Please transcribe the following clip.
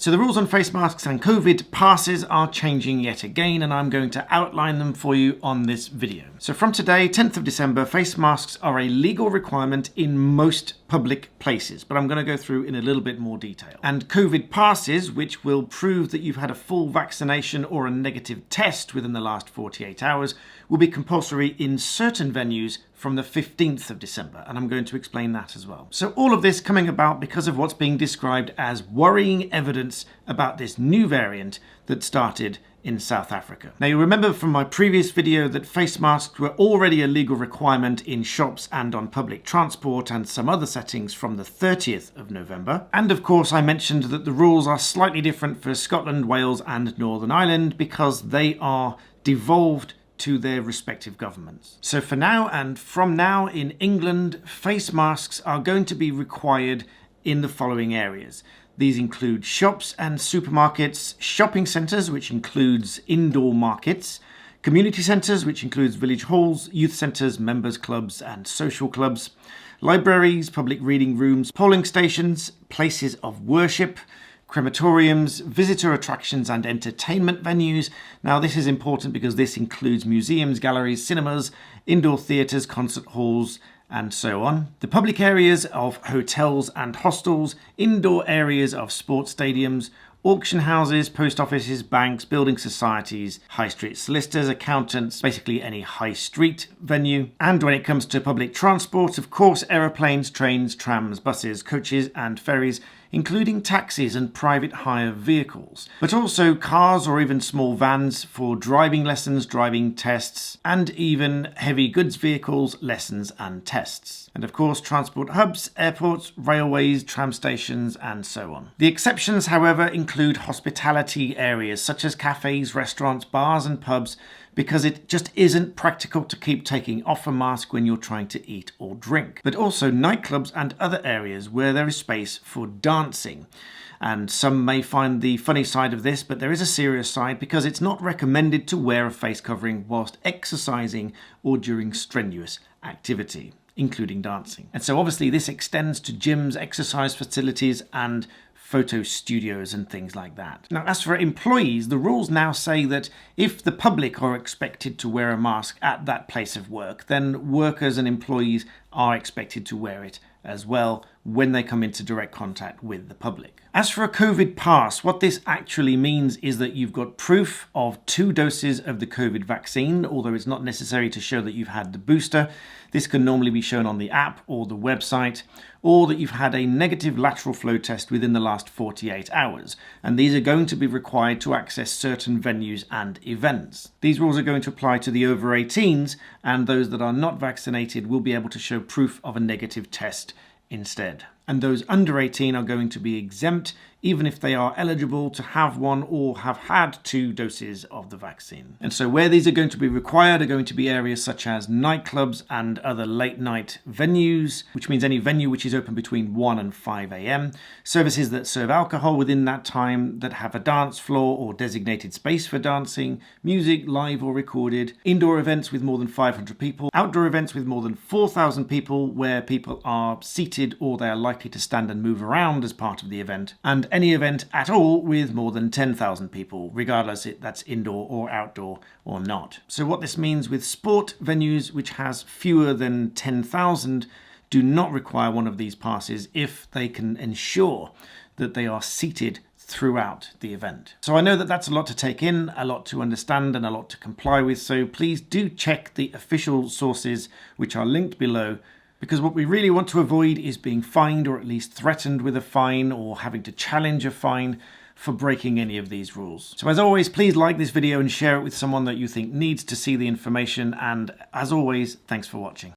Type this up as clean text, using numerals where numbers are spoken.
So the rules on face masks and COVID passes are changing yet again, and I'm going to outline them for you on this video. So from today, 10th of December, face masks are a legal requirement in most public places, but I'm going to go through in a little bit more detail. And COVID passes, which will prove that you've had a full vaccination or a negative test within the last 48 hours, will be compulsory in certain venues from the 15th of December, and I'm going to explain that as well. So all of this coming about because of what's being described as worrying evidence about this new variant that started in South Africa. Now, you remember from my previous video that face masks were already a legal requirement in shops and on public transport and some other settings from the 30th of November. And of course, I mentioned that the rules are slightly different for Scotland, Wales and Northern Ireland because they are devolved to their respective governments. So for now and from now in England, face masks are going to be required in the following areas. These include shops and supermarkets, shopping centres, which includes indoor markets, community centres, which includes village halls, youth centres, members clubs and social clubs, libraries, public reading rooms, polling stations, places of worship, crematoriums, visitor attractions and entertainment venues. Now this is important because this includes museums, galleries, cinemas, indoor theatres, concert halls and so on. The public areas of hotels and hostels, indoor areas of sports stadiums, auction houses, post offices, banks, building societies, high street solicitors, accountants, basically any high street venue. And when it comes to public transport, of course, aeroplanes, trains, trams, buses, coaches and ferries, including taxis and private hire vehicles, but also cars or even small vans for driving lessons, driving tests, and even heavy goods vehicles, lessons and tests. And of course, transport hubs, airports, railways, tram stations, and so on. The exceptions, however, include hospitality areas such as cafes, restaurants, bars, and pubs, because it just isn't practical to keep taking off a mask when you're trying to eat or drink. But also nightclubs and other areas where there is space for dancing. And some may find the funny side of this, but there is a serious side because it's not recommended to wear a face covering whilst exercising or during strenuous activity, including dancing. And so obviously this extends to gyms, exercise facilities, and photo studios and things like that. Now, as for employees, the rules now say that if the public are expected to wear a mask at that place of work, then workers and employees are expected to wear it as well when they come into direct contact with the public. As for a COVID pass, what this actually means is that you've got proof of 2 doses of the COVID vaccine, although it's not necessary to show that you've had the booster. This can normally be shown on the app or the website, or that you've had a negative lateral flow test within the last 48 hours. And these are going to be required to access certain venues and events. These rules are going to apply to the over 18s, and those that are not vaccinated will be able to show proof of a negative test instead. And those under 18 are going to be exempt even if they are eligible to have one or have had 2 doses of the vaccine. And so where these are going to be required are going to be areas such as nightclubs and other late night venues, which means any venue which is open between 1 and 5 a.m, services that serve alcohol within that time, that have a dance floor or designated space for dancing, music, live or recorded, indoor events with more than 500 people, outdoor events with more than 4,000 people where people are seated or they are likely to stand and move around as part of the event, and any event at all with more than 10,000 people, regardless if that's indoor or outdoor or not. So what this means with sport venues which has fewer than 10,000 do not require one of these passes if they can ensure that they are seated throughout the event. So I know that that's a lot to take in, a lot to understand and a lot to comply with, so please do check the official sources which are linked below, because what we really want to avoid is being fined or at least threatened with a fine or having to challenge a fine for breaking any of these rules. So as always, please like this video and share it with someone that you think needs to see the information, and as always, thanks for watching.